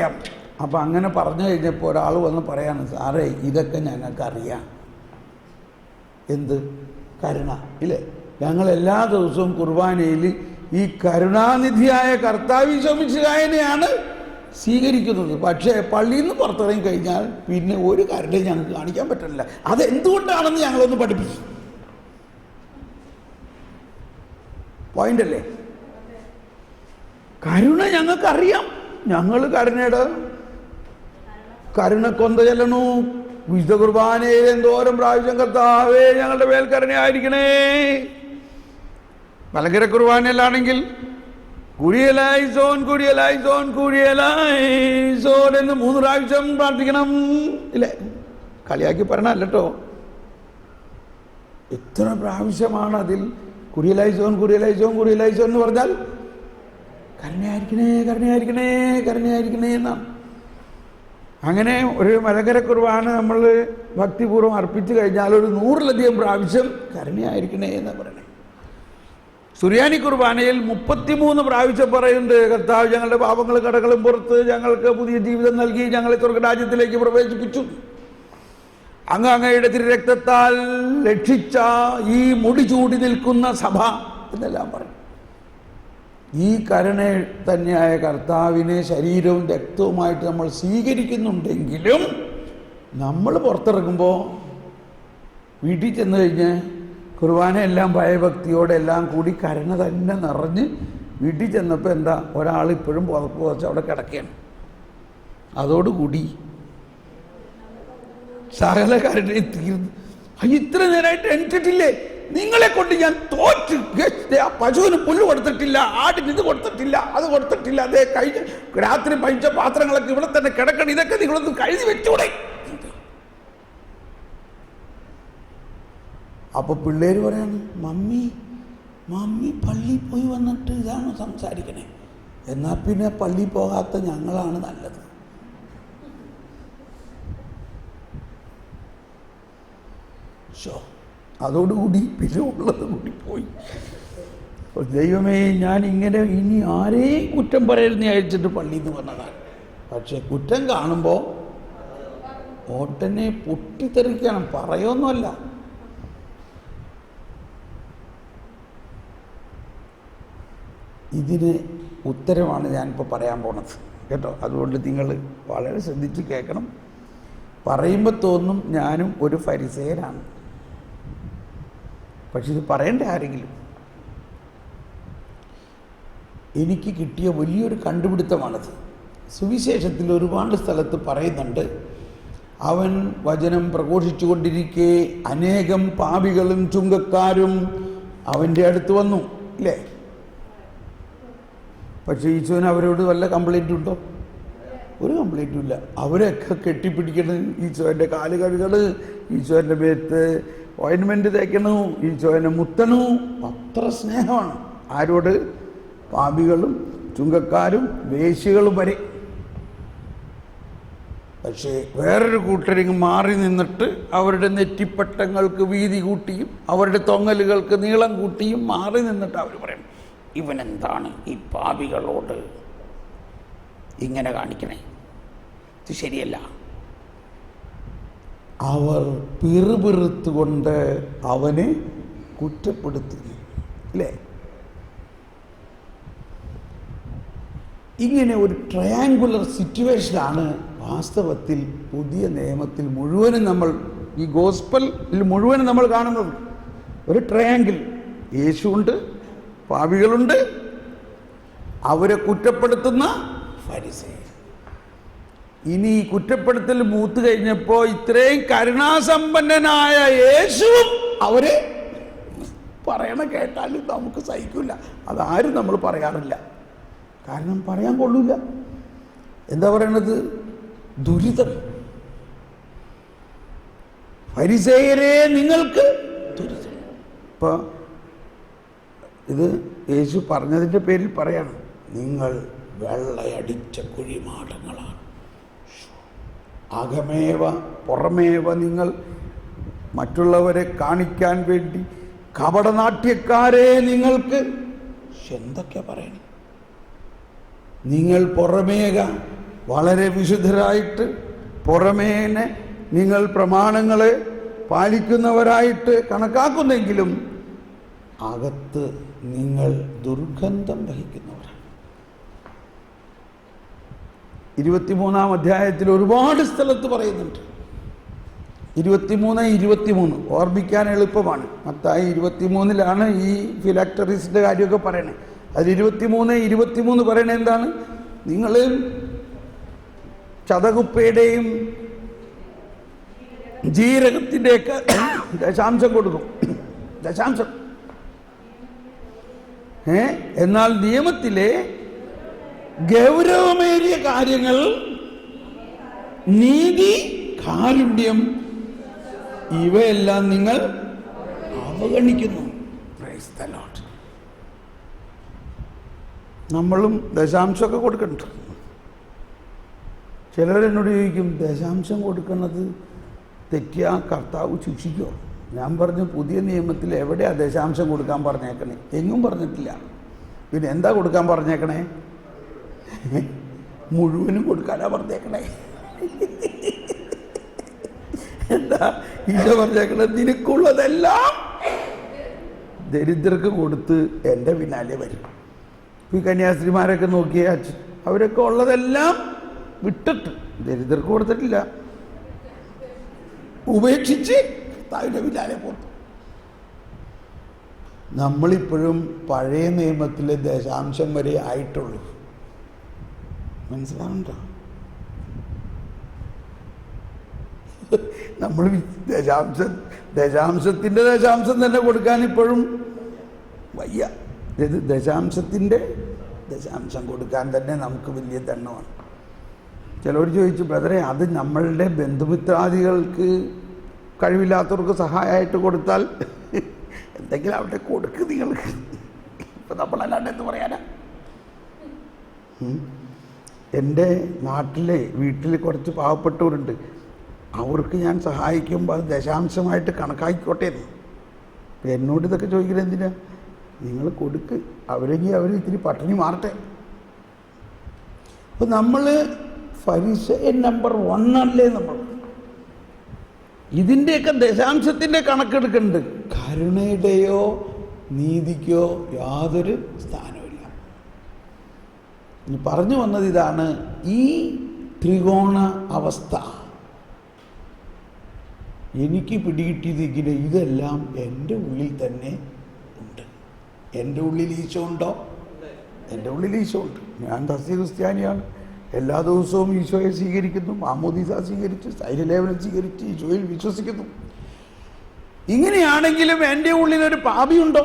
പറയാം. അപ്പം അങ്ങനെ പറഞ്ഞു കഴിഞ്ഞപ്പോൾ ഒരാൾ വന്ന് പറയാണ്, സാറേ ഇതൊക്കെ ഞങ്ങൾക്കറിയാം. എന്ത്? കരുണ ഇല്ലേ? ഞങ്ങൾ എല്ലാ ദിവസവും കുർബാനയിൽ ഈ കരുണാനിധിയായ കർത്താവ് ഈശോമിശിഹായെയാണ് സ്വീകരിക്കുന്നത്. പക്ഷേ പള്ളിയിൽ നിന്ന് പുറത്തിറങ്ങി കഴിഞ്ഞാൽ പിന്നെ ഒരു കരുണയും ഞങ്ങൾക്ക് കാണിക്കാൻ പറ്റില്ല. അതെന്തുകൊണ്ടാണെന്ന് ഞങ്ങളൊന്ന് പഠിപ്പിക്കും. പോയിന്റല്ലേ? കരുണ ഞങ്ങൾക്കറിയാം. ഞങ്ങൾ കരുണക്കൊന്ത ചെല്ലണു. വിശുദ്ധ കുർബാനയിൽ എന്തോരം പ്രാവശ്യം കർത്താവേ ഞങ്ങളുടെ മേൽ കരുണയായിരിക്കണേ. മലങ്കര കുർബാനയിലാണെങ്കിൽ കുടിയലായിസോൻ കുടിയലായിസോൻ കുടിയലായിസോൻ എന്ന് 3 പ്രാവശ്യം പ്രാർത്ഥിക്കണം ഇല്ലേ? കളിയാക്കി പറഞ്ഞല്ലോ. എത്ര പ്രാവശ്യമാണ് അതിൽ കുടിയലായിസോൻ കുടിയലായിസോൻ കുടിയലായിസോൻ എന്ന് പറഞ്ഞാൽ കരുണയായിരിക്കണേ കരുണയായിരിക്കണേ കരുണയായിരിക്കണേ എന്നാണ്. അങ്ങനെ ഒരു മലങ്കര കുർബാന നമ്മൾ ഭക്തിപൂർവ്വം അർപ്പിച്ചു കഴിഞ്ഞാൽ ഒരു 100-ലധികം പ്രാവശ്യം കരുണയായിരിക്കണേ എന്നാണ് പറയണേ. സുറിയാനി കുർബാനയിൽ 33 പ്രാവശ്യം പറയുന്നുണ്ട്, കർത്താവ് ഞങ്ങളുടെ പാപങ്ങളും കടകളും പുറത്ത് ഞങ്ങൾക്ക് പുതിയ ജീവിതം നൽകി ഞങ്ങളെ സ്വർഗ്ഗരാജ്യത്തിലേക്ക് പ്രവേശിപ്പിച്ചു. അങ്ങയുടെ തിരുരക്തത്താൽ രക്ഷിച്ച ഈ മുടി ചൂടി നിൽക്കുന്ന സഭ എന്നെല്ലാം പറയും. ഈ കരുണ തന്നെയായ കർത്താവിനെ ശരീരവും രക്തവുമായിട്ട് നമ്മൾ സ്വീകരിക്കുന്നുണ്ടെങ്കിലും നമ്മൾ പുറത്തിറങ്ങുമ്പോൾ വീട്ടിൽ ചെന്ന് കഴിഞ്ഞ് കുർബാനയെല്ലാം ഭയഭക്തിയോടെ എല്ലാം കൂടി കരുണ തന്നെ നിറഞ്ഞ് വീട്ടിൽ ചെന്നപ്പോൾ എന്താ, ഒരാൾ ഇപ്പോഴും പുറത്ത് പുറച്ച് അവിടെ കിടക്കുകയാണ്. അതോടുകൂടി സകല കരുണയും തീർന്നു. ഇത്ര നേരമായിട്ട് എണിച്ചിട്ടില്ലേ? നിങ്ങളെ കൊണ്ട് ഞാൻ തോറ്റ്. ആ പശുവിന് പുല്ല് കൊടുത്തിട്ടില്ല, ആടിന് ഇത് കൊടുത്തിട്ടില്ല, അത് കൊടുത്തിട്ടില്ല, അതേ കഴിഞ്ഞ് രാത്രി പഴിച്ച പാത്രങ്ങളൊക്കെ ഇവിടെ തന്നെ കിടക്കണം, ഇതൊക്കെ നിങ്ങളൊന്ന് കഴുതി വെച്ചൂടെ? അപ്പോൾ പിള്ളേർ പറയാണ്, മമ്മി മമ്മി പള്ളിയിൽ പോയി വന്നിട്ട് ഇതാണോ സംസാരിക്കണേ? എന്നാൽ പിന്നെ പള്ളിയിൽ പോകാത്ത ഞങ്ങളാണ് നല്ലത്. അതോടുകൂടി പിന്നെ ഉള്ളത് കൂടി പോയി. ദൈവമേ, ഞാൻ ഇങ്ങനെ ഇനി ആരെയും കുറ്റം പറയരുന്ന് അയച്ചിട്ട് പള്ളിയിൽ നിന്ന് വന്നതാണ്. പക്ഷെ കുറ്റം കാണുമ്പോൾ ഓട്ടനെ പൊട്ടിത്തെറിക്കണം, പറയൊന്നുമല്ല. ഇതിന് ഉത്തരമാണ് ഞാനിപ്പോൾ പറയാൻ പോണത് കേട്ടോ. അതുകൊണ്ട് നിങ്ങൾ വളരെ ശ്രദ്ധിച്ച് കേൾക്കണം. പറയുമ്പോൾ തോന്നും ഞാനും ഒരു ഫരിസേയനാണ്. പക്ഷെ ഇത് പറയേണ്ട ആരെങ്കിലും. എനിക്ക് കിട്ടിയ വലിയൊരു കണ്ടുപിടുത്തമാണത്. സുവിശേഷത്തിൽ ഒരുപാട് സ്ഥലത്ത് പറയുന്നുണ്ട്, അവൻ വചനം പ്രഘോഷിച്ചു കൊണ്ടിരിക്കെ അനേകം പാപികളും ചുങ്കക്കാരും അവൻ്റെ അടുത്ത് വന്നു ഇല്ലേ? പക്ഷേ ഈശോന് അവരോട് വല്ല കംപ്ലൈൻറ്റും ഉണ്ടോ? ഒരു കംപ്ലൈൻറ്റും ഇല്ല. അവരൊക്കെ കെട്ടിപ്പിടിക്കണം, ഈശോൻ്റെ കാല് കഴുകണ്, ഈശോൻ്റെ മേത്ത് ഓയിൻമെൻറ്റ് തേക്കണു, ഈശോനെ മുത്തണു. അത്ര സ്നേഹമാണ്. ആരോട്? പാപികളും ചുങ്കക്കാരും വേശ്യകളും വരെ. പക്ഷേ വേറൊരു കൂട്ടരിങ്ങ് മാറി നിന്നിട്ട് അവരുടെ നെറ്റിപ്പട്ടങ്ങൾക്ക് വീതി കൂട്ടിയും അവരുടെ തൊങ്ങലുകൾക്ക് നീളം കൂട്ടിയും മാറി നിന്നിട്ട് അവർ പറയണം, ഇവനെന്താണ് ഈ പാപികളോട് ഇങ്ങനെ കാണിക്കണേ? ഇത് ശരിയല്ല. അവർ പിറുപിറുത്തുകൊണ്ട് അവനെ കുറ്റപ്പെടുത്തുന്നു അല്ലേ? ഇങ്ങനെ ഒരു ട്രയാങ്കുലർ സിറ്റുവേഷനാണ് വാസ്തവത്തിൽ പുതിയ നിയമത്തിൽ മുഴുവനും നമ്മൾ, ഈ ഗോസ്പലിൽ മുഴുവനും നമ്മൾ കാണുന്നത്. ഒരു ട്രയാങ്കിൾ. യേശുവുണ്ട്, പാപികളുണ്ട്, അവരെ കുറ്റപ്പെടുത്തുന്ന ഫരിസേയർ. ഇനി ഈ കുറ്റപ്പെടുത്തൽ മൂത്ത് കഴിഞ്ഞപ്പോൾ ഇത്രയും കരുണാസമ്പന്നനായ യേശുവും അവരെ പറയണ കേട്ടാലും നമുക്ക് സഹിക്കില്ല. അതാരും നമ്മൾ പറയാറില്ല. കാരണം പറയാൻ കൊള്ളില്ല. എന്താ പറയണത്? ദുരിതം. ഫരിസേയരെ നിങ്ങൾക്ക് ദുരിതം. ഇപ്പോൾ ഇത് യേശു പറഞ്ഞതിൻ്റെ പേരിൽ പറയാണ്, നിങ്ങൾ വെള്ളയടിച്ച കുഴിമാടങ്ങളാണ്. അകമേവ പുറമേവ നിങ്ങൾ മറ്റുള്ളവരെ കാണിക്കാൻ വേണ്ടി കപടനാട്യക്കാരെ നിങ്ങൾക്ക് എന്തൊക്കെയാ പറയണം? നിങ്ങൾ പുറമേക വളരെ വിശുദ്ധരായിട്ട് പുറമേനെ നിങ്ങൾ പ്രമാണങ്ങളെ പാലിക്കുന്നവരായിട്ട് കണക്കാക്കുന്നെങ്കിലും അകത്ത് നിങ്ങൾ ദുർഗന്ധം വഹിക്കുന്നവരാണ്. 23-ാം അധ്യായത്തിൽ ഒരുപാട് സ്ഥലത്ത് പറയുന്നുണ്ട്. 23 ഓർമ്മിക്കാൻ എളുപ്പമാണ്. മത്തായി 23-ലാണ് ഈ ഫിലാക്ടറീസിൻ്റെ കാര്യമൊക്കെ പറയണേ. അതിൽ 23 പറയണത് എന്താണ്? നിങ്ങൾ ചതകുപ്പയുടെയും ജീരകത്തിൻ്റെയൊക്കെ ദശാംശം കൊടുക്കും. ദശാംശം. എന്നാൽ നിയമത്തിലെ ഗൗരവമേറിയ കാര്യങ്ങൾ, നീതി, കാരുണ്യം, ഇവയെല്ലാം നിങ്ങൾ അവഗണിക്കുന്നു. Praise the Lord. നമ്മളും ദശാംശമൊക്കെ കൊടുക്കുന്നുണ്ട്. ചിലരെന്നോട് ചോദിക്കും, ദശാംശം കൊടുക്കുന്നത് തെറ്റിയാ കർത്താവ് ശിക്ഷിക്കുമോ? ഞാൻ പറഞ്ഞു, പുതിയ നിയമത്തിൽ എവിടെയാണ് ദശാംശം കൊടുക്കാൻ പറഞ്ഞേക്കണേ? എങ്ങും പറഞ്ഞിട്ടില്ല. പിന്നെ എന്താ കൊടുക്കാൻ പറഞ്ഞേക്കണേ? മുഴുവനും കൊടുക്കാനാ പറഞ്ഞേക്കണേ. എന്താ ഈശോ പറഞ്ഞേക്കണേ? നിനക്കുള്ളതെല്ലാം ദരിദ്രർക്ക് കൊടുത്ത് എൻ്റെ പിന്നാലെ വരും. ഈ കന്യാസ്ത്രീമാരൊക്കെ നോക്കിയേ, അവരൊക്കെ ഉള്ളതെല്ലാം വിട്ടിട്ട് ദരിദ്രർക്ക് കൊടുത്തിട്ടില്ല, ഉപേക്ഷിച്ച് കർത്താവിൻ്റെ പിന്നാലെ പോകും. നമ്മളിപ്പോഴും പഴയ നിയമത്തിലെ ദശാംശം വരെ ആയിട്ടുള്ളൂ. മനസ്സിലാവുന്നുണ്ടോ? നമ്മൾ ദശാംശത്തിൻ്റെ ദശാംശം തന്നെ കൊടുക്കാൻ ഇപ്പോഴും വയ്യ. ഇത് ദശാംശത്തിൻ്റെ ദശാംശം കൊടുക്കാൻ തന്നെ നമുക്ക് വലിയ ദണ്ണമാണ്. ചിലവർ ചോദിച്ചു, ബ്രദറെ, അത് നമ്മളുടെ ബന്ധുമിത്രാദികൾക്ക് കഴിവില്ലാത്തവർക്ക് സഹായമായിട്ട് കൊടുത്താൽ എന്തെങ്കിലും അവിടെ കൊടുക്ക് നിങ്ങൾക്ക്. ഇപ്പം നമ്മളല്ലാണ്ട് എന്ത് പറയാനാ? എൻ്റെ നാട്ടിലെ വീട്ടിൽ കുറച്ച് പാവപ്പെട്ടവരുണ്ട്. അവർക്ക് ഞാൻ സഹായിക്കുമ്പോൾ അത് ദശാംശമായിട്ട് കണക്കാക്കിക്കോട്ടെ എന്ന്. എന്നോട് ഇതൊക്കെ ചോദിക്കുന്നത് എന്തിനാ? നിങ്ങൾ കൊടുക്ക്, അവരെങ്കിൽ അവർ ഇത്തിരി പട്ടിണി മാറട്ടെ. അപ്പോൾ നമ്മൾ ഫരിസേയൻ നമ്പർ 1 അല്ലേ നമ്മൾ? ഇതിൻ്റെയൊക്കെ ദശാംശത്തിൻ്റെ കണക്കെടുക്കുന്നുണ്ട്. കരുണയുടെയോ നീതിക്കോ യാതൊരു സ്ഥാനമില്ല. ഇനി പറഞ്ഞു വന്നത് ഇതാണ്, ഈ ത്രികോണ അവസ്ഥ എനിക്ക് പിടികിട്ടിയതിങ്ങനെ ഇതെല്ലാം എൻ്റെ ഉള്ളിൽ തന്നെ ഉണ്ട്. എൻ്റെ ഉള്ളിൽ ഈശോ ഉണ്ടോ? എൻ്റെ ഉള്ളിൽ ഈശോ ഉണ്ട്. ഞാൻ സത്യ ക്രിസ്ത്യാനിയാണ്. എല്ലാ ദിവസവും ഈശോയെ സ്വീകരിക്കുന്നു, മാമോദീസ സ്വീകരിച്ച്, സ്ഥൈര്യലേപനം സ്വീകരിച്ച് ഈശോയിൽ വിശ്വസിക്കുന്നു. ഇങ്ങനെയാണെങ്കിലും എൻ്റെ ഉള്ളിലൊരു പാപിയുണ്ടോ?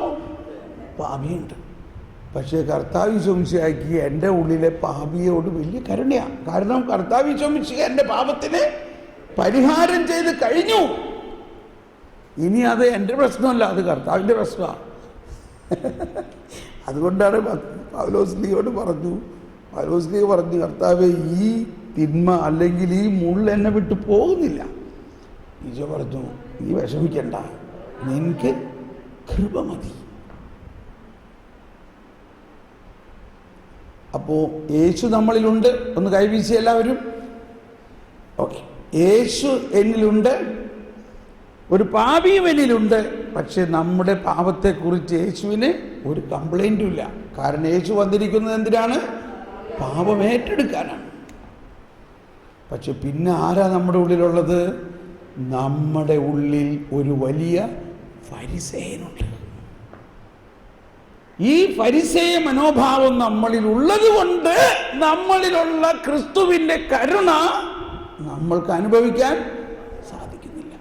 പാപിയുണ്ട്. പക്ഷേ കർത്താവ് ഈശോമിശിഹായ്ക്ക് എൻ്റെ ഉള്ളിലെ പാപിയോട് വലിയ കരുണയാണ്. കാരണം കർത്താവ് ഈശോമിശിഹ എൻ്റെ പാപത്തിന് പരിഹാരം ചെയ്ത് കഴിഞ്ഞു. ഇനി അത് എൻ്റെ പ്രശ്നമല്ല, അത് കർത്താവിൻ്റെ പ്രശ്നമാണ്. അതുകൊണ്ടാണ് പൗലോസ്ലീഹയോട് പറഞ്ഞു, പൗലോസ്ലീഹ പറഞ്ഞു, കർത്താവേ, ഈ തിന്മ അല്ലെങ്കിൽ ഈ മുള്ള എന്നെ വിട്ടു പോകുന്നില്ല. ഈശോ പറഞ്ഞു, നീ വിഷമിക്കണ്ട, നിനക്ക് കൃപ മതി. അപ്പോൾ യേശു നമ്മളിലുണ്ട്. ഒന്ന് കൈവീശി എല്ലാവരും. ഓക്കെ, യേശു എന്നിലുണ്ട്, ഒരു പാപിയും എന്നിലുണ്ട്. പക്ഷെ നമ്മുടെ പാപത്തെക്കുറിച്ച് യേശുവിന് ഒരു കംപ്ലൈൻറ്റും ഇല്ല. കാരണം യേശു വന്നിരിക്കുന്നത് എന്തിനാണ്? പാപം ഏറ്റെടുക്കാനാണ്. പക്ഷെ പിന്നെ ആരാ നമ്മുടെ ഉള്ളിലുള്ളത്? നമ്മുടെ ഉള്ളിൽ ഒരു വലിയ ഫരിസേയനുണ്ട്. ഈ ഫരിസേയ മനോഭാവം നമ്മളിൽ ഉള്ളത് കൊണ്ട് നമ്മളിലുള്ള ക്രിസ്തുവിൻ്റെ കരുണ നമ്മൾക്ക് അനുഭവിക്കാൻ സാധിക്കുന്നില്ല.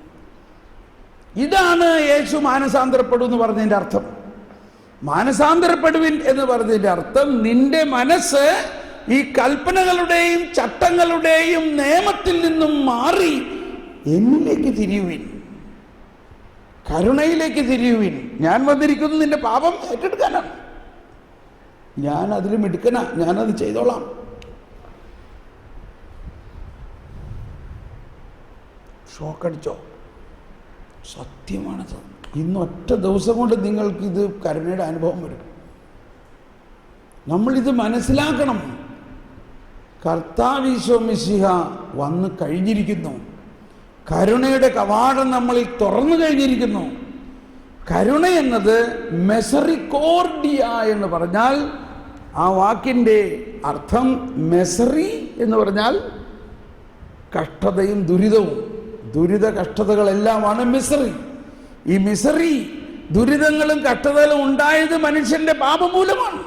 ഇതാണ് യേശു മാനസാന്തരപ്പെടും എന്ന് പറഞ്ഞതിൻ്റെ അർത്ഥം. മാനസാന്തരപ്പെടുവിൻ എന്ന് പറഞ്ഞതിൻ്റെ അർത്ഥം, നിന്റെ മനസ്സ് ഈ കൽപ്പനകളുടെയും ചട്ടങ്ങളുടെയും നിയമത്തിൽ നിന്നും മാറി എന്നിലേക്ക് തിരിയുവിൻ, കരുണയിലേക്ക് തിരിയുവിൻ. ഞാൻ വന്നിരിക്കുന്നത് നിന്റെ പാപം ഏറ്റെടുക്കാനാണ്. ഞാൻ അതിൽ മിടുക്കനാ, ഞാനത് ചെയ്തോളാം. ഷോക്കടിച്ചോ? സത്യമാണത്. ഇന്നൊറ്റ ദിവസം കൊണ്ട് നിങ്ങൾക്കിത് കരുണയുടെ അനുഭവം വരും. നമ്മളിത് മനസ്സിലാക്കണം. കർത്താവീശോ മിശിഹ വന്ന് കഴിഞ്ഞിരിക്കുന്നു. കരുണയുടെ കവാടം നമ്മളിൽ തുറന്നു കഴിഞ്ഞിരിക്കുന്നു. കരുണ എന്നത് മെസറിക്കോർഡിയ എന്ന് പറഞ്ഞാൽ, ആ വാക്കിൻ്റെ അർത്ഥം മെസറി എന്ന് പറഞ്ഞാൽ കഷ്ടതയും ദുരിതവും, ദുരിത കഷ്ടതകളെല്ലാമാണ് മിസറി. ഈ മിസറി, ദുരിതങ്ങളും കഷ്ടതകളും ഉണ്ടായത് മനുഷ്യന്റെ പാപം മൂലമാണ്.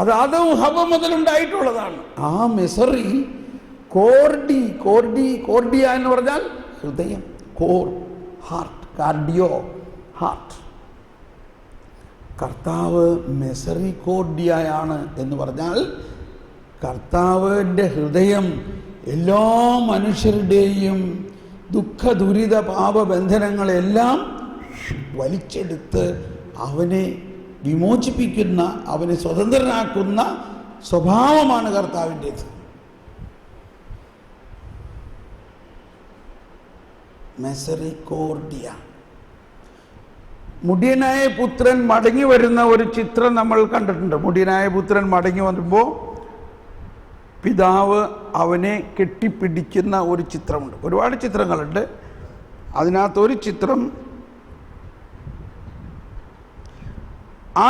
അത് ആദവും ഹവ്വ മുതലുണ്ടായിട്ടുള്ളതാണ്. ആ മിസറി കോർഡിയ എന്ന് പറഞ്ഞാൽ ഹൃദയം, കോർ, ഹാർട്ട്, കാർഡിയോ, ഹാർട്ട്. കർത്താവ് മെസറിക്കോർഡിയയാണ് എന്ന് പറഞ്ഞാൽ കർത്താവിൻ്റെ ഹൃദയം എല്ലാ മനുഷ്യരുടെയും ദുഃഖ ദുരിത പാപബന്ധനങ്ങളെല്ലാം വലിച്ചെടുത്ത് അവനെ വിമോചിപ്പിക്കുന്ന, അവനെ സ്വതന്ത്രനാക്കുന്ന സ്വഭാവമാണ് കർത്താവിൻ്റേത്. മെസറിക്കോർഡിയ. മുടിയനായ പുത്രൻ മടങ്ങി വരുന്ന ഒരു ചിത്രം നമ്മൾ കണ്ടിട്ടുണ്ട്. മുടിയനായ പുത്രൻ മടങ്ങി വരുമ്പോൾ പിതാവ് അവനെ കെട്ടിപ്പിടിക്കുന്ന ഒരു ചിത്രമുണ്ട്. ഒരുപാട് ചിത്രങ്ങളുണ്ട്. അതിനകത്തൊരു ചിത്രം, ആ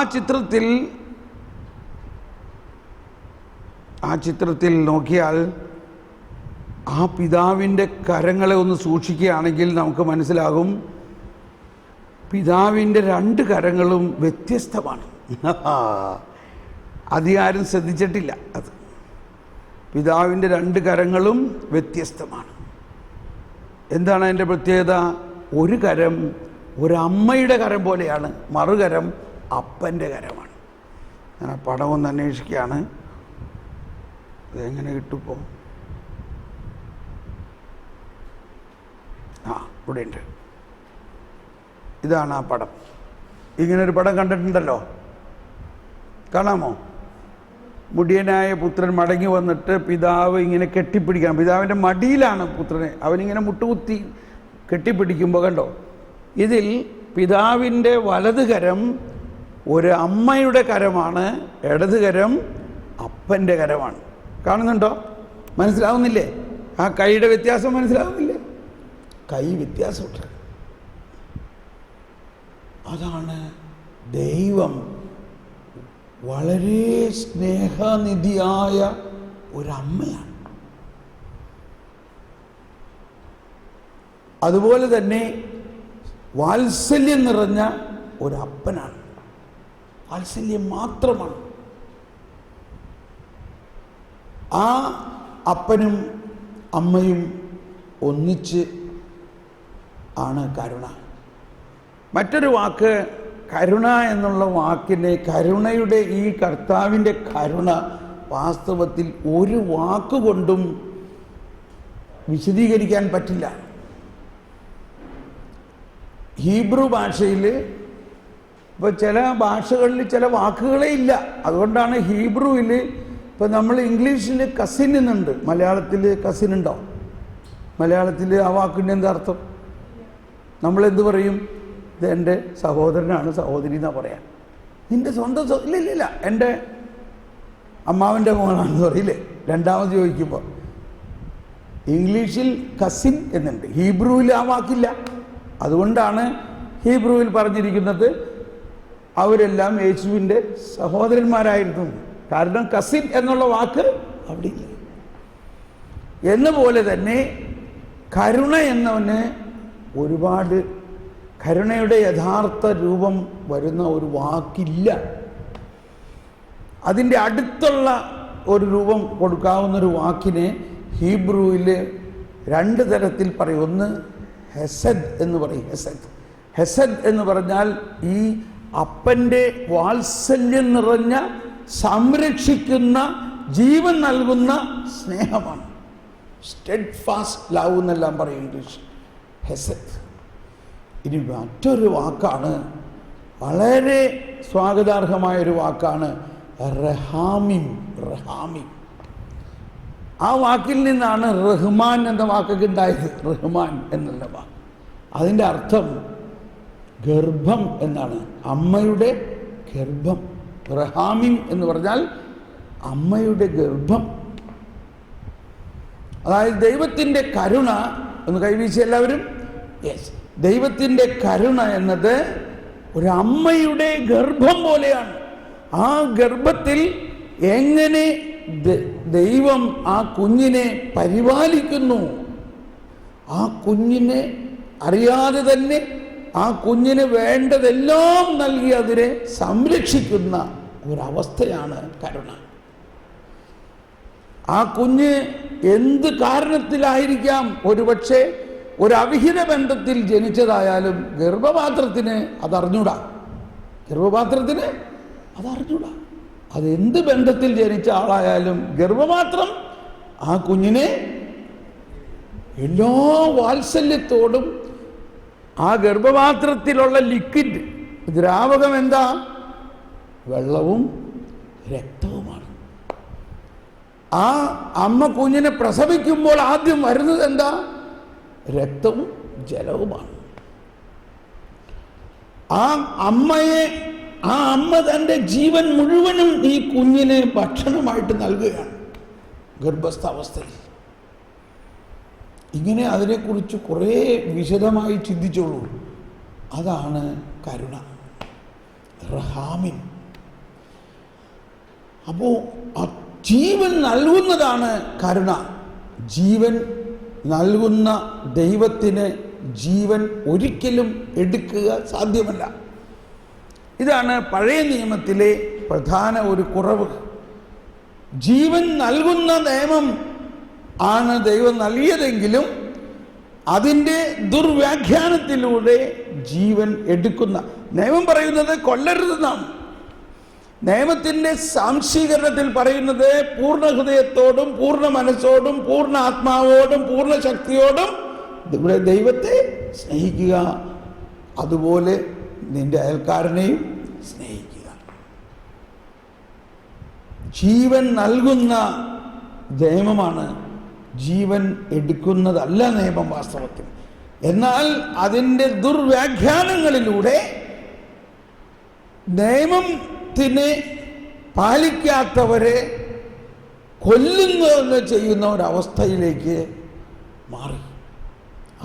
ചിത്രത്തിൽ നോക്കിയാൽ ആ പിതാവിൻ്റെ കരങ്ങളെ ഒന്ന് സൂക്ഷിക്കുകയാണെങ്കിൽ നമുക്ക് മനസ്സിലാകും, പിതാവിൻ്റെ രണ്ട് കരങ്ങളും വ്യത്യസ്തമാണ്. അധികാരം ശ്രദ്ധിച്ചിട്ടില്ല. അത് പിതാവിൻ്റെ രണ്ട് കരങ്ങളും വ്യത്യസ്തമാണ്. എന്താണ് അതിൻ്റെ പ്രത്യേകത? ഒരു കരം ഒരമ്മയുടെ കരം പോലെയാണ്, മറുകരം അപ്പൻ്റെ കരമാണ്. ഞാൻ ആ പടം ഒന്ന് അന്വേഷിക്കുകയാണ്. അതെങ്ങനെ കിട്ടുമ്പോൾ? ഇവിടെയുണ്ട്. ഇതാണ് ആ പടം. ഇങ്ങനൊരു പടം കണ്ടിട്ടുണ്ടല്ലോ, കാണാമോ? മുടിയനായ പുത്രൻ മടങ്ങി വന്നിട്ട് പിതാവ് ഇങ്ങനെ കെട്ടിപ്പിടിക്കണം. പിതാവിൻ്റെ മടിയിലാണ് പുത്രനെ, അവനിങ്ങനെ മുട്ടുകുത്തി കെട്ടിപ്പിടിക്കുമ്പോൾ കണ്ടോ, ഇതിൽ പിതാവിൻ്റെ വലത് കരം ഒരു അമ്മയുടെ കരമാണ്, ഇടത് കരം അപ്പൻ്റെ കരമാണ്. കാണുന്നുണ്ടോ? മനസ്സിലാവുന്നില്ലേ? ആ കൈയുടെ വ്യത്യാസം മനസ്സിലാവുന്നില്ലേ? കൈ വ്യത്യാസമുണ്ട്. അതാണ് ദൈവം വളരെ സ്നേഹനിധിയായ ഒരമ്മയാണ്. അതുപോലെ തന്നെ വാത്സല്യം നിറഞ്ഞ ഒരപ്പനാണ്. വാത്സല്യം മാത്രമാണ്. ആ അപ്പനും അമ്മയും ഒന്നിച്ച് ആണ് കരുണ. മറ്റൊരു വാക്ക്, കരുണ എന്നുള്ള വാക്കിനെ, കരുണയുടെ ഈ കർത്താവിൻ്റെ കരുണ വാസ്തവത്തിൽ ഒരു വാക്കുകൊണ്ടും വിശദീകരിക്കാൻ പറ്റില്ല. ഹീബ്രു ഭാഷയിൽ, ഇപ്പോൾ ചില ഭാഷകളിൽ ചില വാക്കുകളേ ഇല്ല. അതുകൊണ്ടാണ് ഹീബ്രുവിൽ, ഇപ്പോൾ നമ്മൾ ഇംഗ്ലീഷിൽ കസിൻ എന്നുണ്ട്, മലയാളത്തിൽ കസിൻ ഉണ്ടോ? മലയാളത്തിൽ ആ വാക്കിൻ്റെ എന്താ അർത്ഥം? നമ്മളെന്ത് പറയും? ഇത് എൻ്റെ സഹോദരനാണ്, സഹോദരി എന്നാ പറയാൻ. നിൻ്റെ സ്വന്തം ഇല്ല, എൻ്റെ അമ്മാവൻ്റെ മോളാണെന്ന് പറയില്ലേ രണ്ടാമത് ചോദിക്കുമ്പോൾ? ഇംഗ്ലീഷിൽ കസിൻ എന്നുണ്ട്, ഹീബ്രുവിൽ ആ വാക്കില്ല. അതുകൊണ്ടാണ് ഹീബ്രുവിൽ പറഞ്ഞിരിക്കുന്നത് അവരെല്ലാം യേശുവിൻ്റെ സഹോദരന്മാരായിരുന്നു. കാരണം കസിൻ എന്നുള്ള വാക്ക് അവിടെ ഇല്ല. എന്നുപോലെ തന്നെ കരുണ എന്നവന് ഒരുപാട്, കരുണയുടെ യഥാർത്ഥ രൂപം വരുന്ന ഒരു വാക്കില്ല. അതിൻ്റെ അടുത്തുള്ള ഒരു രൂപം കൊടുക്കാവുന്നൊരു വാക്കിനെ ഹീബ്രുവിൽ രണ്ട് തരത്തിൽ പറയും. ഒന്ന് ഹെസദ് എന്ന് പറയും. ഹെസദ് എന്ന് പറഞ്ഞാൽ ഈ അപ്പൻ്റെ വാത്സല്യം നിറഞ്ഞ, സംരക്ഷിക്കുന്ന, ജീവൻ നൽകുന്ന സ്നേഹമാണ്. സ്റ്റെഡ് ഫാസ്റ്റ് ലവ് എന്നെല്ലാം പറയും ഇംഗ്ലീഷ്, ഹെസദ്. ഇനി മറ്റൊരു വാക്കാണ്, വളരെ സ്വാഗതാർഹമായൊരു വാക്കാണ് റഹാമിം. റഹാമിം, ആ വാക്കിൽ നിന്നാണ് റഹ്മാൻ എന്ന വാക്കൊക്കെ ഉണ്ടായത്. റഹ്മാൻ എന്നുള്ള വാക്ക്, അതിൻ്റെ അർത്ഥം ഗർഭം എന്നാണ്, അമ്മയുടെ ഗർഭം. റഹാമിം എന്ന് പറഞ്ഞാൽ അമ്മയുടെ ഗർഭം. അതായത് ദൈവത്തിൻ്റെ കരുണ, ഒന്ന് കൈവീശി എല്ലാവരും. യെസ്, ദൈവത്തിൻ്റെ കരുണ എന്നത് ഒരമ്മയുടെ ഗർഭം പോലെയാണ്. ആ ഗർഭത്തിൽ എങ്ങനെ ദൈവം ആ കുഞ്ഞിനെ പരിപാലിക്കുന്നു, ആ കുഞ്ഞിനെ അറിയാതെ തന്നെ ആ കുഞ്ഞിന് വേണ്ടതെല്ലാം നൽകി അതിനെ സംരക്ഷിക്കുന്ന ഒരവസ്ഥയാണ് കരുണ. ആ കുഞ്ഞ് എന്ത് കാരണത്തിലായിരിക്കാം, ഒരുപക്ഷെ ഒരു അവിഹിത ബന്ധത്തിൽ ജനിച്ചതായാലും ഗർഭപാത്രത്തിന് അതറിഞ്ഞൂടാ. ഗർഭപാത്രത്തിന് അതറിഞ്ഞൂടാ. അതെന്ത് ബന്ധത്തിൽ ജനിച്ച ആളായാലും ഗർഭപാത്രം ആ കുഞ്ഞിനെ എല്ലാ വാത്സല്യത്തോടും, ആ ഗർഭപാത്രത്തിലുള്ള ലിക്വിഡ്, ദ്രാവകം എന്താ? വെള്ളവും രക്തവുമാണ്. ആ അമ്മ കുഞ്ഞിനെ പ്രസവിക്കുമ്പോൾ ആദ്യം വരുന്നത് എന്താ? രക്തവും ജലവുമാണ്. ആ അമ്മ തൻ്റെ ജീവൻ മുഴുവനും ഈ കുഞ്ഞിനെ ഭക്ഷണമായിട്ട് നൽകുകയാണ് ഗർഭസ്ഥാവസ്ഥയിൽ. ഇങ്ങനെ അതിനെക്കുറിച്ച് കുറേ വിശദമായി ചിന്തിച്ചോളൂ. അതാണ് കരുണ, റഹാമിൻ. അപ്പോൾ ജീവൻ നൽകുന്നതാണ് കരുണ. ജീവൻ നൽകുന്ന ദൈവത്തിന് ജീവൻ ഒരിക്കലും എടുക്കുക സാധ്യമല്ല. ഇതാണ് പഴയ നിയമത്തിലെ പ്രധാന ഒരു കുറവ്. ജീവൻ നൽകുന്ന നിയമം ആണ് ദൈവം നൽകിയതെങ്കിലും അതിൻ്റെ ദുർവ്യാഖ്യാനത്തിലൂടെ ജീവൻ എടുക്കുന്ന നിയമം പറയുന്നത് കൊല്ലരുതെന്നാണ്. നിയമത്തിൻ്റെ സാംശീകരണത്തിൽ പറയുന്നത് പൂർണ്ണ ഹൃദയത്തോടും പൂർണ്ണ മനസ്സോടും പൂർണ്ണ ആത്മാവോടും പൂർണ്ണ ശക്തിയോടും ഇവിടെ ദൈവത്തെ സ്നേഹിക്കുക, അതുപോലെ നിന്റെ അയൽക്കാരനെയും സ്നേഹിക്കുക. ജീവൻ നൽകുന്ന നിയമമാണ്, ജീവൻ എടുക്കുന്നതല്ല നിയമം വാസ്തവത്തിൽ. എന്നാൽ അതിൻ്റെ ദുർവ്യാഖ്യാനങ്ങളിലൂടെ നിയമത്തിനെ പാലിക്കാത്തവരെ കൊല്ലുന്നതെന്ന് ചെയ്യുന്ന ഒരവസ്ഥയിലേക്ക് മാറി.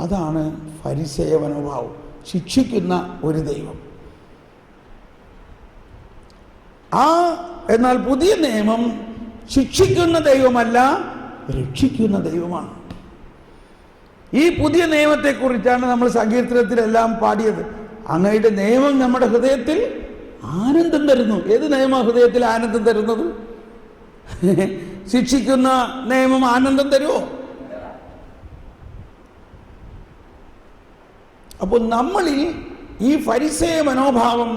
അതാണ് ഫരിസേയ മനോഭാവം, ശിക്ഷിക്കുന്ന ഒരു ദൈവം. എന്നാൽ പുതിയ നിയമം ശിക്ഷിക്കുന്ന ദൈവമല്ല, രക്ഷിക്കുന്ന ദൈവമാണ്. ഈ പുതിയ നിയമത്തെക്കുറിച്ചാണ് നമ്മൾ സങ്കീർത്തനത്തിലെല്ലാം പാടിയത്. അങ്ങയുടെ നിയമം നമ്മുടെ ഹൃദയത്തിൽ ആനന്ദം തരുന്നു. ഏത് നിയമം ഹൃദയത്തിൽ ആനന്ദം തരുന്നത്? ശിക്ഷിക്കുന്ന നിയമം ആനന്ദം തരുമോ? അപ്പോൾ നമ്മളിൽ ഈ ഫരിസേയ മനോഭാവം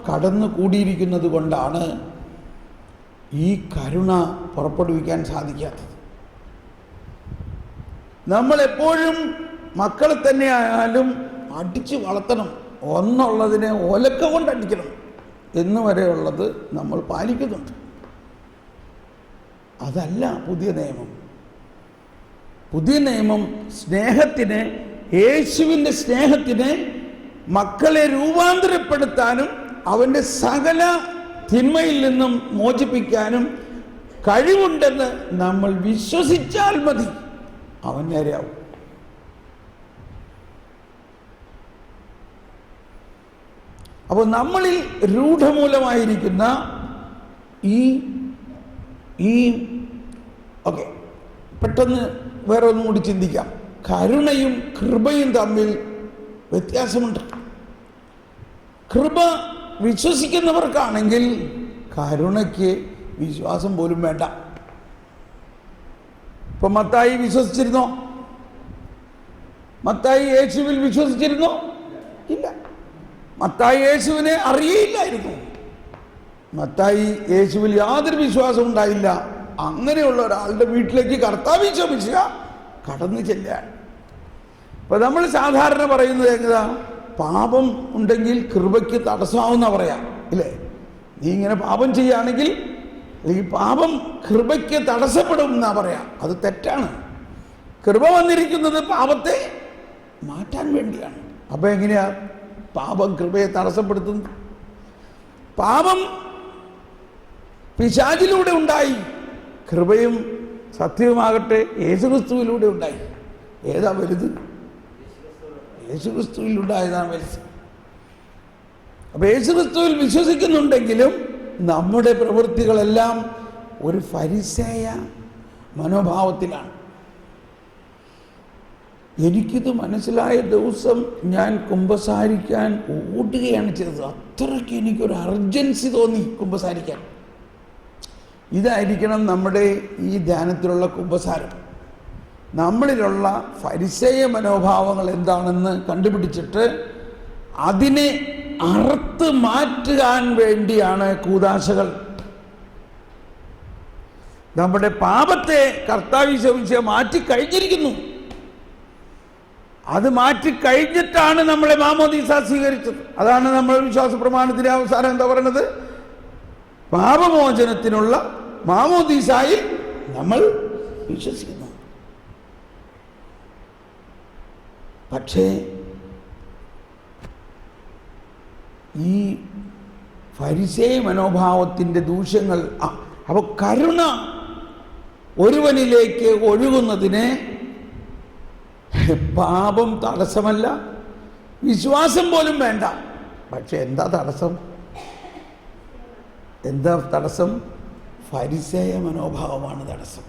കടന്നു കൂടിയിരിക്കുന്നത് കൊണ്ടാണ് ഈ കരുണ പുറപ്പെടുവിക്കാൻ സാധിക്കാത്തത്. നമ്മളെപ്പോഴും മക്കളെ തന്നെ ആയാലും അടിച്ച് വളർത്തണം, ഒന്നുള്ളതിനെ ഒലക്ക കൊണ്ട് അടിക്കണം എന്ന് വരെയുള്ളത് നമ്മൾ പാലിക്കുന്നുണ്ട്. അതല്ല പുതിയ നിയമം. പുതിയ നിയമം സ്നേഹത്തിന്, യേശുവിൻ്റെ സ്നേഹത്തിന് മക്കളെ രൂപാന്തരപ്പെടുത്താനും അവൻ്റെ സകല തിന്മയിൽ നിന്നും മോചിപ്പിക്കാനും കഴിവുണ്ടെന്ന് നമ്മൾ വിശ്വസിച്ചാൽ മതി, അവൻ നേരെയാവും. അപ്പോൾ നമ്മളിൽ രൂഢമൂലമായിരിക്കുന്ന ഓക്കെ, പെട്ടെന്ന് വേറെ ഒന്നും കൂടി ചിന്തിക്കാം. കരുണയും കൃപയും തമ്മിൽ വ്യത്യാസമുണ്ട്. കൃപ വിശ്വസിക്കുന്നവർക്കാണെങ്കിൽ കരുണയ്ക്ക് വിശ്വാസം പോലും വേണ്ട. ഇപ്പൊ മത്തായി വിശ്വസിച്ചിരുന്നോ? മത്തായി യേശുവിൽ വിശ്വസിച്ചിരുന്നോ? ഇല്ല. മത്തായി യേശുവിനെ അറിയില്ലായിരുന്നു. മത്തായി യേശുവിൽ യാതൊരു വിശ്വാസം ഉണ്ടായില്ല. അങ്ങനെയുള്ള ഒരാളുടെ വീട്ടിലേക്ക് കർത്താവ് ക്ഷമിച്ച കടന്നു ചെല്ലാൻ. ഇപ്പൊ നമ്മൾ സാധാരണ പറയുന്നത് എങ്ങനെയാ? പാപം ഉണ്ടെങ്കിൽ കൃപയ്ക്ക് തടസ്സമാവുന്ന പറയാം, ഇല്ലേ? നീ ഇങ്ങനെ പാപം ചെയ്യുകയാണെങ്കിൽ ഈ പാപം കൃപയ്ക്ക് തടസ്സപ്പെടും എന്നാ പറയാം. അത് തെറ്റാണ്. കൃപ വന്നിരിക്കുന്നത് പാപത്തെ മാറ്റാൻ വേണ്ടിയാണ്. അപ്പൊ എങ്ങനെയാ പാപം കൃപയെ തടസ്സപ്പെടുത്തുന്നത്? പാപം പിശാചിലൂടെ ഉണ്ടായി, കൃപയും സത്യവുമാകട്ടെ യേശുക്രിസ്തുവിലൂടെ ഉണ്ടായി. ഏതാ വലുത്? യേശുക്രിസ്തുവിലുണ്ടായതാണ് വലുത്. അപ്പോൾ യേശുക്രിസ്തുവിൽ വിശ്വസിക്കുന്നുണ്ടെങ്കിലും നമ്മുടെ പ്രവൃത്തികളെല്ലാം ഒരു ഫരിസേയ മനോഭാവത്തിലാണ്. എനിക്കിത് മനസ്സിലായ ദിവസം ഞാൻ കുമ്പസാരിക്കാൻ ഓടുകയാണ് ചെയ്തത്. അത്രയ്ക്ക് എനിക്കൊരു അർജൻസി തോന്നി കുമ്പസാരിക്കാൻ. ഇതായിരിക്കണം നമ്മുടെ ഈ ധ്യാനത്തിലുള്ള കുമ്പസാരം. നമ്മളിലുള്ള ഫരിസേയ മനോഭാവങ്ങൾ എന്താണെന്ന് കണ്ടുപിടിച്ചിട്ട് അതിനെ അറുത്ത് മാറ്റാൻ വേണ്ടിയാണ് കൂദാശകൾ. നമ്മുടെ പാപത്തെ കർത്താവ് യേശു മാറ്റിക്കഴിഞ്ഞിരിക്കുന്നു. അത് മാറ്റിക്കഴിഞ്ഞിട്ടാണ് നമ്മളെ മാമോദീസ സ്വീകരിച്ചത്. അതാണ് നമ്മൾ വിശ്വാസ പ്രമാണത്തിൻ്റെ അവസാനം എന്താ പറയുന്നത്? പാപമോചനത്തിനുള്ള മാമോദീസായിൽ നമ്മൾ വിശ്വസിക്കുന്നു. പക്ഷേ ഈ ഫരിസേയ മനോഭാവത്തിൻ്റെ ദൂഷ്യങ്ങൾ, അപ്പോൾ കരുണ ഒരുവനിലേക്ക് ഒഴുകുന്നതിന് പാപം തടസ്സമല്ല, വിശ്വാസം പോലും വേണ്ട. പക്ഷെ എന്താ തടസ്സം? എന്താ തടസ്സം? ഫരിസേയ മനോഭാവമാണ് തടസ്സം.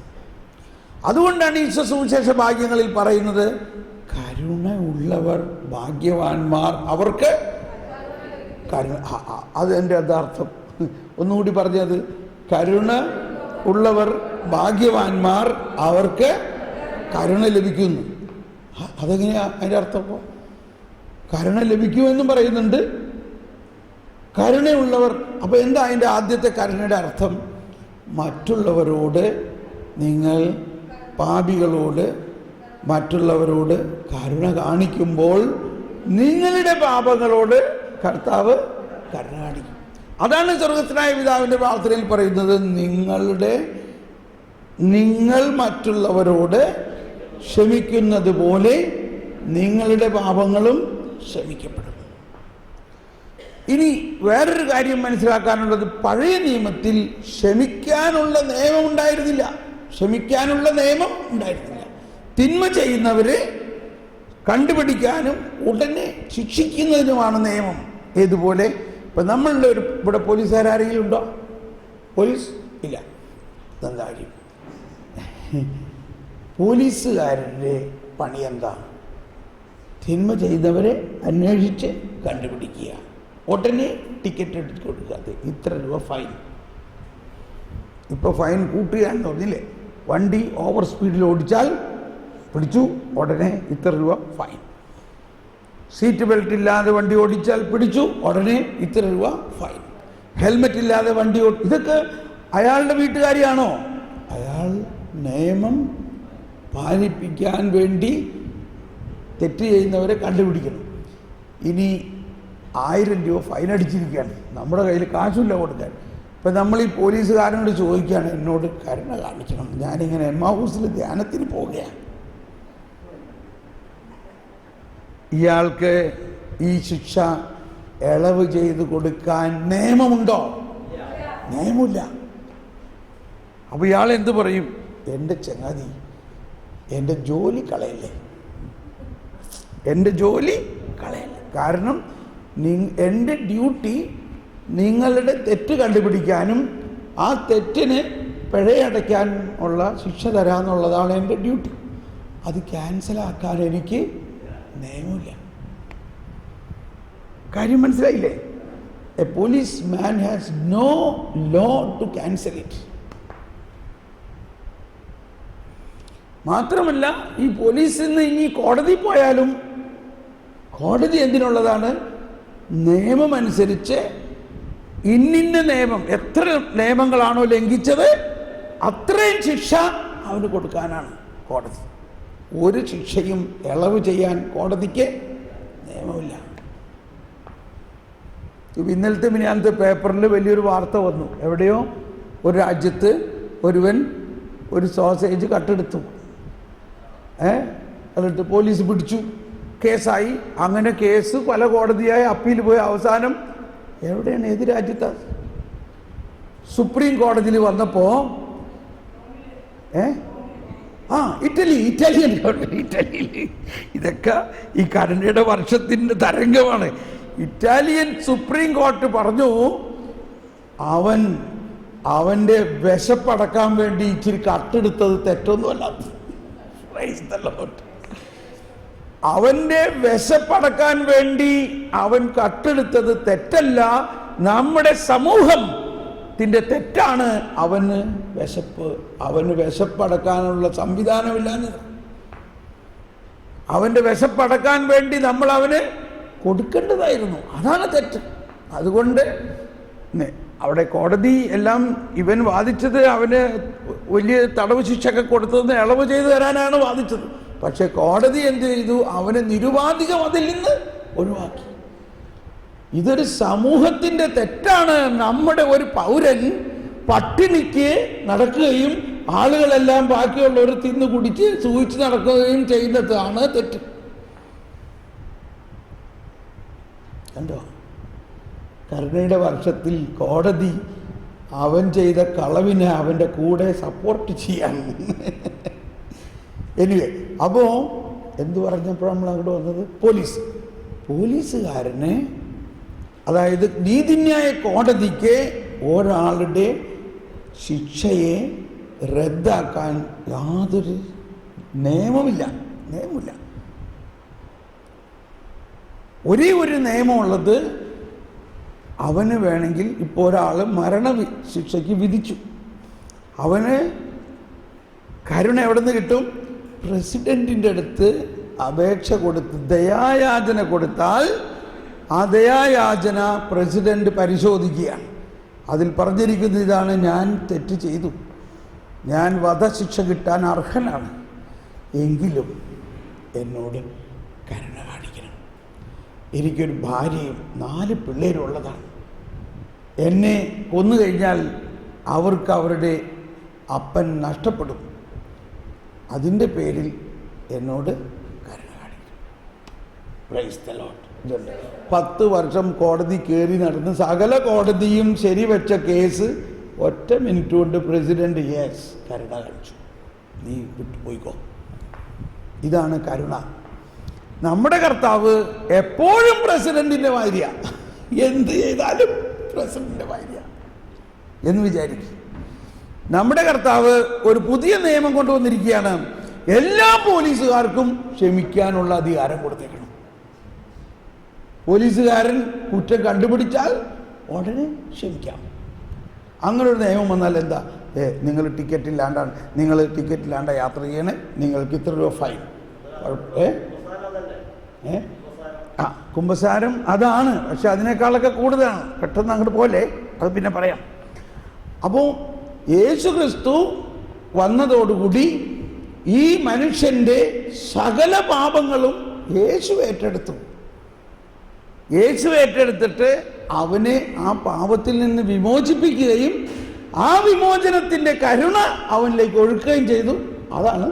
അതുകൊണ്ടാണ് ഈശോ സുവിശേഷ ഭാഗ്യങ്ങളിൽ പറയുന്നത്, കരുണ ഉള്ളവർ ഭാഗ്യവാന്മാർ, അവർക്ക് കരുണ. അത് എൻ്റെ യഥാർത്ഥം. ഒന്നുകൂടി പറഞ്ഞത്, കരുണ ഉള്ളവർ ഭാഗ്യവാന്മാർ, അവർക്ക് കരുണ ലഭിക്കുന്നു. അതെങ്ങനെയാ അതിൻ്റെ അർത്ഥം? കരുണ ലഭിക്കുമെന്നും പറയുന്നുണ്ട്, കരുണയുള്ളവർ. അപ്പോൾ എന്താ അതിൻ്റെ ആദ്യത്തെ കരുണയുടെ അർത്ഥം? മറ്റുള്ളവരോട്, നിങ്ങൾ പാപികളോട്, മറ്റുള്ളവരോട് കരുണ കാണിക്കുമ്പോൾ നിങ്ങളുടെ പാപങ്ങളോട് കർത്താവ് കരുണ കാണിക്കും. അതാണ് സ്വർഗ്ഗസ്ഥനായ പിതാവിൻ്റെ പ്രാർത്ഥനയിൽ പറയുന്നത്, നിങ്ങൾ മറ്റുള്ളവരോട് ക്ഷമിക്കുന്നത് പോലെ നിങ്ങളുടെ പാപങ്ങളും ക്ഷമിക്കപ്പെടും. ഇനി വേറൊരു കാര്യം മനസ്സിലാക്കാനുള്ളത്, പഴയ നിയമത്തിൽ ക്ഷമിക്കാനുള്ള നിയമം ഉണ്ടായിരുന്നില്ല. തിന്മ ചെയ്യുന്നവരെ കണ്ടുപിടിക്കാനും ഉടനെ ശിക്ഷിക്കുന്നതിനുമാണ് നിയമം. ഏതുപോലെ? ഇപ്പം നമ്മളുടെ ഇവിടെ പോലീസുകാരെങ്കിലും ഉണ്ടോ? പോലീസ് ഇല്ല. എന്താ കാര്യം? പോലീസുകാരുടെ പണി എന്താ? തിന്മ ചെയ്തവരെ അന്വേഷിച്ച് കണ്ടുപിടിക്കുക, ഉടനെ ടിക്കറ്റ് എടുത്ത് കൊടുക്കാതെ ഇത്ര രൂപ ഫൈൻ. ഇപ്പോൾ ഫൈൻ കൂട്ടുകയാണെന്ന് പറഞ്ഞില്ലേ? വണ്ടി ഓവർ സ്പീഡിൽ ഓടിച്ചാൽ പിടിച്ചു, ഉടനെ ഇത്ര രൂപ ഫൈൻ. സീറ്റ് ബെൽറ്റ് ഇല്ലാതെ വണ്ടി ഓടിച്ചാൽ പിടിച്ചു, ഉടനെ ഇത്ര രൂപ ഫൈൻ. ഹെൽമെറ്റ് ഇല്ലാതെ വണ്ടി ഇതൊക്കെ അയാളുടെ വീട്ടുകാരിയാണോ? അയാൾ നിയമം പാലിപ്പിക്കാൻ വേണ്ടി തെറ്റ് ചെയ്യുന്നവരെ കണ്ടുപിടിക്കണം. ഇനി 1000 രൂപ ഫൈൻ അടിച്ചിരിക്കുകയാണ്, നമ്മുടെ കയ്യിൽ കാശില്ല കൊടുക്കാൻ. ഇപ്പം നമ്മൾ ഈ പോലീസുകാരനോട് ചോദിക്കുകയാണ്, എന്നോട് കരുണ കാണിക്കണം, ഞാനിങ്ങനെ എമ്മാഹൂസിൽ ധ്യാനത്തിന് പോവുകയാണ്. ഇയാൾക്ക് ഈ ശിക്ഷ ഇളവ് ചെയ്ത് കൊടുക്കാൻ നിയമമുണ്ടോ? നിയമമില്ല. അപ്പോൾ ഇയാൾ എന്ത് പറയും? എൻ്റെ ചങ്ങാതി, എൻ്റെ ജോലി കളയല്ലേ, എൻ്റെ ജോലി കളയല്ലേ. കാരണം എൻ്റെ ഡ്യൂട്ടി നിങ്ങളുടെ തെറ്റ് കണ്ടുപിടിക്കാനും ആ തെറ്റിന് പിഴയടയ്ക്കാൻ ഉള്ള ശിക്ഷ തരാമെന്നുള്ളതാണ് എൻ്റെ ഡ്യൂട്ടി. അത് ക്യാൻസലാക്കാൻ എനിക്ക് നിയമമില്ല. കാര്യം മനസ്സിലായില്ലേ? A policeman has no law to cancel it. മാത്രമല്ല, ഈ പോലീസിൽ നിന്ന് ഇനി കോടതി പോയാലും കോടതി എന്തിനുള്ളതാണ്? നിയമമനുസരിച്ച് ഇന്നിന്ന നിയമം, എത്ര നിയമങ്ങളാണോ ലംഘിച്ചത് അത്രയും ശിക്ഷ അവന് കൊടുക്കാനാണ് കോടതി. ഒരു ശിക്ഷയും ഇളവ് ചെയ്യാൻ കോടതിക്ക് നിയമമില്ല. ഇന്നലത്തെ മിനിയാന്നത്തെ പേപ്പറിൽ വലിയൊരു വാർത്ത വന്നു. എവിടെയോ ഒരു രാജ്യത്ത് ഒരുവൻ ഒരു സോസേജ് കട്ടെടുത്തു, എന്നിട്ട് പോലീസ് പിടിച്ചു, കേസായി. അങ്ങനെ കേസ് പല കോടതിയായി അപ്പീൽ പോയി അവസാനം എവിടെയാണ്, ഏത് രാജ്യത്താണ്? സുപ്രീം കോടതിയിൽ വന്നപ്പോൾ ഇറ്റാലിയൻ ഇറ്റലിയിൽ ഇതൊക്കെ ഈ കരുണയുടെ വർഷത്തിൻ്റെ തരംഗമാണ്. ഇറ്റാലിയൻ സുപ്രീം കോർട്ട് പറഞ്ഞു, അവൻ്റെ വിശപ്പടക്കാൻ വേണ്ടി ഇച്ചിരി കട്ടെടുത്തത് തെറ്റൊന്നുമല്ല. അവൻ്റെ വിശപ്പടക്കാൻ വേണ്ടി അവൻ കട്ടെടുത്തത് തെറ്റല്ല, നമ്മുടെ സമൂഹത്തിൻ്റെ തെറ്റാണ്. അവന് വിശപ്പടക്കാനുള്ള സംവിധാനമില്ലാഞ്ഞത്. അവൻ്റെ വിശപ്പടക്കാൻ വേണ്ടി നമ്മൾ അവന് കൊടുക്കേണ്ടതായിരുന്നു. അതാണ് തെറ്റ്. അതുകൊണ്ട് അവിടെ കോടതി എല്ലാം ഇവൻ വാദിച്ചത് അവന് വലിയ തടവ് ശിക്ഷയൊക്കെ കൊടുത്തതിന് ഇളവ് ചെയ്തു തരാനാണ് വാദിച്ചത്. പക്ഷെ കോടതി എന്ത് ചെയ്തു? അവനെ നിരുപാധികം അതിൽ നിന്ന് ഒഴിവാക്കി. ഇതൊരു സമൂഹത്തിൻ്റെ തെറ്റാണ്. നമ്മുടെ ഒരു പൗരൻ പട്ടിണിക്ക് നടക്കുകയും ആളുകളെല്ലാം ബാക്കിയുള്ളവർ തിന്നു കുടിച്ച് സൂചിച്ച് നടക്കുകയും ചെയ്യുന്നതാണ് തെറ്റ്. കണ്ടോ? കരുണയുടെ വർഷത്തിൽ കോടതി അവൻ ചെയ്ത കളവിനെ അവൻ്റെ കൂടെ സപ്പോർട്ട് ചെയ്യാൻ. എനിവേ, അപ്പോൾ എന്തു പറഞ്ഞപ്പോഴാണ് നമ്മൾ അങ്ങോട്ട് വന്നത്? പോലീസുകാരന്, അതായത് നീതിന്യായ കോടതിക്ക് ഒരാളുടെ ശിക്ഷയെ റദ്ദാക്കാൻ യാതൊരു നിയമമില്ല. ഒരേ ഒരു നിയമമുള്ളത്, അവന് വേണമെങ്കിൽ ഇപ്പോൾ ഒരാൾ ശിക്ഷയ്ക്ക് വിധിച്ചു, അവന് കരുണ എവിടെ നിന്ന് കിട്ടും? പ്രസിഡന്റിൻ്റെ അടുത്ത് അപേക്ഷ കൊടുത്ത് ദയായാചന കൊടുത്താൽ ആ ദയായാചന പ്രസിഡന്റ് പരിശോധിക്കുകയാണ്. അതിൽ പറഞ്ഞിരിക്കുന്നത് ഇതാണ്: ഞാൻ തെറ്റ് ചെയ്തു, ഞാൻ വധശിക്ഷ കിട്ടാൻ അർഹനാണ്, എങ്കിലും എന്നോട് കരുണ കാണിക്കണം. എനിക്കൊരു ഭാര്യയും 4 പിള്ളേരും ഉള്ളതാണ്. എന്നെ കൊന്നു കഴിഞ്ഞാൽ അവർക്ക് അവരുടെ അപ്പൻ നഷ്ടപ്പെടും. അതിൻ്റെ പേരിൽ എന്നോട് കരുണ കാണിക്കണം. Praise the Lord. 10 വർഷം കോടതി കയറി നടന്ന് സകല കോടതിയും ശരിവെച്ച കേസ് ഒറ്റ മിനിറ്റ് കൊണ്ട് പ്രസിഡന്റ് കരുണ കാണിച്ചു, നീ വിട്ടുപോയിക്കോ. ഇതാണ് കരുണ. നമ്മുടെ കർത്താവ് എപ്പോഴും പ്രസിഡന്റിന്റെ മാതിരിയാ, എന്ത് ചെയ്താലും പ്രസിഡന്റിന്റെ മാതിരിയാ എന്ന് വിചാരിക്കും. നമ്മുടെ കർത്താവ് ഒരു പുതിയ നിയമം കൊണ്ടുവന്നിരിക്കുകയാണ്. എല്ലാ പോലീസുകാർക്കും ക്ഷമിക്കാനുള്ള അധികാരം കൊടുത്തേക്കണം. പോലീസുകാരൻ കുറ്റം കണ്ടുപിടിച്ചാൽ ഉടനെ ക്ഷമിക്കാം. അങ്ങനൊരു നിയമം വന്നാൽ എന്താ? നിങ്ങൾ ടിക്കറ്റ് ഇല്ലാണ്ട യാത്ര ചെയ്യണേ, നിങ്ങൾക്ക് ഇത്ര രൂപ ഫൈൻ. കുമ്പസാരം അതാണ്, പക്ഷെ അതിനേക്കാളൊക്കെ കൂടുതലാണ്. പെട്ടെന്ന് അങ്ങോട്ട് പോലെ, അത് പിന്നെ പറയാം. അപ്പോൾ യേശുക്രിസ്തു വന്നതോടുകൂടി ഈ മനുഷ്യൻ്റെ സകല പാപങ്ങളും യേശു ഏറ്റെടുത്തിട്ട് അവനെ ആ പാപത്തിൽ നിന്ന് വിമോചിപ്പിക്കുകയും ആ വിമോചനത്തിൻ്റെ കരുണ അവനിലേക്ക് ഒഴുക്കുകയും ചെയ്തു. അതാണ്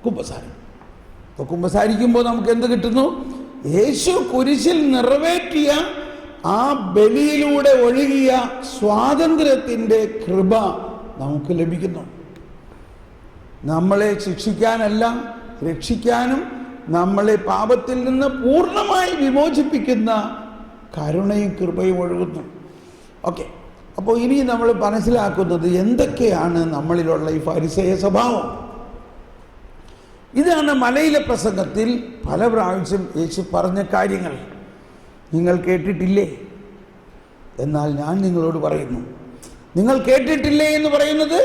കുമ്പസാരം. അപ്പോൾ കുമ്പസാരിക്കുമ്പോൾ നമുക്ക് എന്ത് കിട്ടുന്നു? യേശു കുരിശിൽ നിറവേറ്റിയ ആ ബലിയിലൂടെ ഒഴുകിയ സ്വാതന്ത്ര്യത്തിൻ്റെ കൃപ നമുക്ക് ലഭിക്കുന്നു. നമ്മളെ ശിക്ഷിക്കാനല്ല, രക്ഷിക്കാനും നമ്മളെ പാപത്തിൽ നിന്ന് പൂർണ്ണമായി വിമോചിപ്പിക്കുന്ന കരുണയും കൃപയും ഒഴുകുന്നു. ഓക്കെ, അപ്പോൾ ഇനി നമ്മൾ മനസ്സിലാക്കുന്നത് എന്തൊക്കെയാണ് നമ്മളിലുള്ള ഈ ഫരിസേയ സ്വഭാവം. ഇതാണ് മലയിലെ പ്രസംഗത്തിൽ പല പ്രാവശ്യം യേശു പറഞ്ഞ കാര്യങ്ങൾ. നിങ്ങൾ കേട്ടിട്ടില്ലേ? എന്നാൽ ഞാൻ നിങ്ങളോട് പറയുന്നു. നിങ്ങൾ കേട്ടിട്ടില്ലേ എന്ന് പറയുന്നത്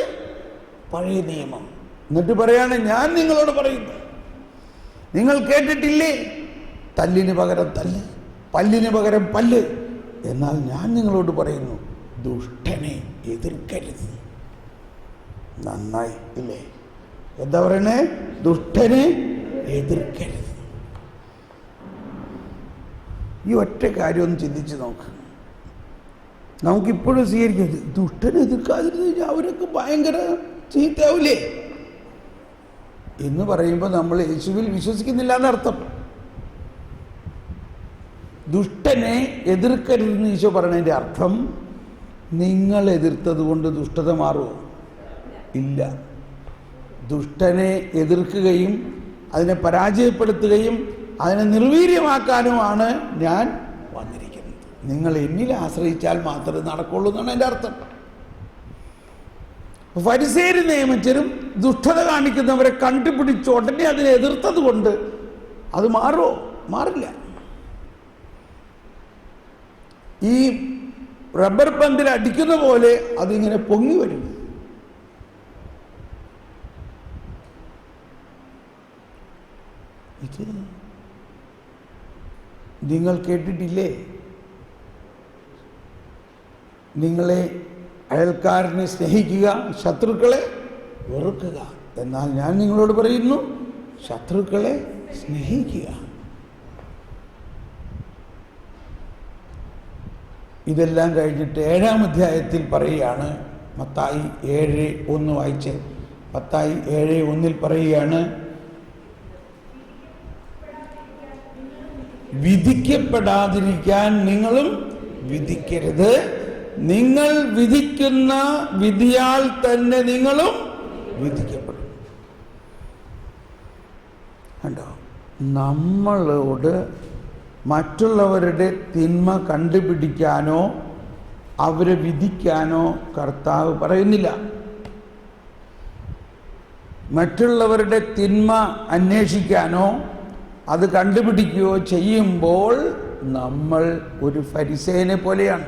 പഴയ നിയമം. എന്നിട്ട് പറയാണ്, ഞാൻ നിങ്ങളോട് പറയുന്നു. നിങ്ങൾ കേട്ടിട്ടില്ലേ? തല്ലിന് പകരം തല്ല്, പല്ലിന് പകരം പല്ല്. എന്നാൽ ഞാൻ നിങ്ങളോട് പറയുന്നു, ദുഷ്ടനെ എതിർക്കരുത്. നന്നായി ഇല്ലേ? എന്താ പറയണേ? ദുഷ്ടനെ എതിർക്കരുത്. ഈ ഒറ്റ കാര്യം ഒന്ന് ചിന്തിച്ച് നോക്ക്. നമുക്കിപ്പോഴും സ്വീകരിക്കരുത്. ദുഷ്ടനെ എതിർക്കാതിരുന്ന് കഴിഞ്ഞാൽ അവരൊക്കെ ഭയങ്കര ചീത്താവില്ലേ എന്ന് പറയുമ്പോൾ നമ്മൾ യേശുവിൽ വിശ്വസിക്കുന്നില്ല എന്നർത്ഥം. ദുഷ്ടനെ എതിർക്കരുതെന്ന് ഈശോ പറയുന്നതിൻ്റെ അർത്ഥം, നിങ്ങൾ എതിർത്തത് കൊണ്ട് ദുഷ്ടത മാറുമോ? ഇല്ല. ദുഷ്ടനെ എതിർക്കുകയും അതിനെ പരാജയപ്പെടുത്തുകയും അതിനെ നിർവീര്യമാക്കാനുമാണ് ഞാൻ വന്നിരിക്കുന്നത്. നിങ്ങൾ എന്നിൽ ആശ്രയിച്ചാൽ മാത്രമേ നടക്കുള്ളൂ എന്നാണ് എൻ്റെ അർത്ഥം. ഫരിസേയരും നിയമജ്ഞരും ദുഷ്ടത കാണിക്കുന്നവരെ കണ്ടുപിടിച്ച് ഉടനെ അതിനെ എതിർത്തത് കൊണ്ട് അത് മാറുമോ? മാറില്ല. ഈ റബ്ബർ പന്തിൽ അടിക്കുന്ന പോലെ അതിങ്ങനെ പൊങ്ങി വരും. ഇത് നിങ്ങൾ കേട്ടിട്ടില്ലേ? നിങ്ങളെ അയൽക്കാരനെ സ്നേഹിക്കുക, ശത്രുക്കളെ വെറുക്കുക. എന്നാൽ ഞാൻ നിങ്ങളോട് പറയുന്നു, ശത്രുക്കളെ സ്നേഹിക്കുക. ഇതെല്ലാം കഴിഞ്ഞിട്ട് 7-ാം അധ്യായത്തിൽ പറയുകയാണ്, മത്തായി 7:1 വായിച്ച്, മത്തായി 7:1 പറയുകയാണ്, വിധിക്കപ്പെടാതിരിക്കാൻ നിങ്ങളും വിധിക്കരുത്. നിങ്ങൾ വിധിക്കുന്ന വിധിയാൽ തന്നെ നിങ്ങളും വിധിക്കപ്പെടും. കണ്ടോ? നമ്മളോട് മറ്റുള്ളവരുടെ തിന്മ കണ്ടുപിടിക്കാനോ അവരെ വിധിക്കാനോ കർത്താവ് പറയുന്നില്ല. മറ്റുള്ളവരുടെ തിന്മ അന്വേഷിക്കാനോ അത് കണ്ടുപിടിക്കുകയോ ചെയ്യുമ്പോൾ നമ്മൾ ഒരു ഫരിസേയനെ പോലെയാണ്.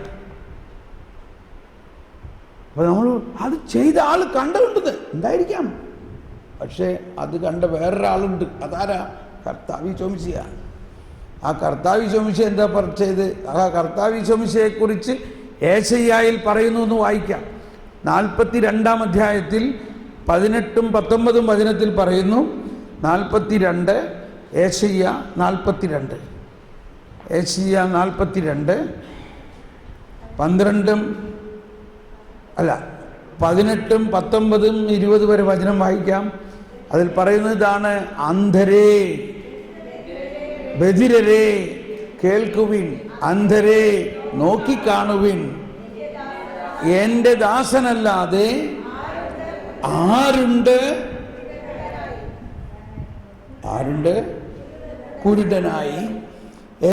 അപ്പോൾ നമ്മൾ അത് ചെയ്ത ആൾ കണ്ടുകൊണ്ടത് എന്തായിരിക്കാം, പക്ഷേ അത് കണ്ട വേറൊരാളുണ്ട്. അതാരാ? കർത്താവ് ഈശോമിശിഹ. ആ കർത്താവ് ഈശോമിശിഹ എന്താ ചെയ്ത്? ആ കർത്താവ് ഈശോമിശിഹയെക്കുറിച്ച് യേശയ്യായിൽ പറയുന്നു എന്ന് വായിക്കാം. 42-ാം അധ്യായത്തിൽ 18, 19 വചനത്തിൽ പറയുന്നു. 42, യേശയ്യ 42, യേശയ്യ 42, 18, 19, 20 വരെ വചനം വായിക്കാം. അതിൽ പറയുന്നത് ഇതാണ്: അന്ധരേ, ബധിരരേ കേൾക്കുവിൻ, അന്ധരേ നോക്കിക്കാണുവിൻ, എൻ്റെ ദാസനല്ലാതെ ആരുണ്ട് കുരുടനായി?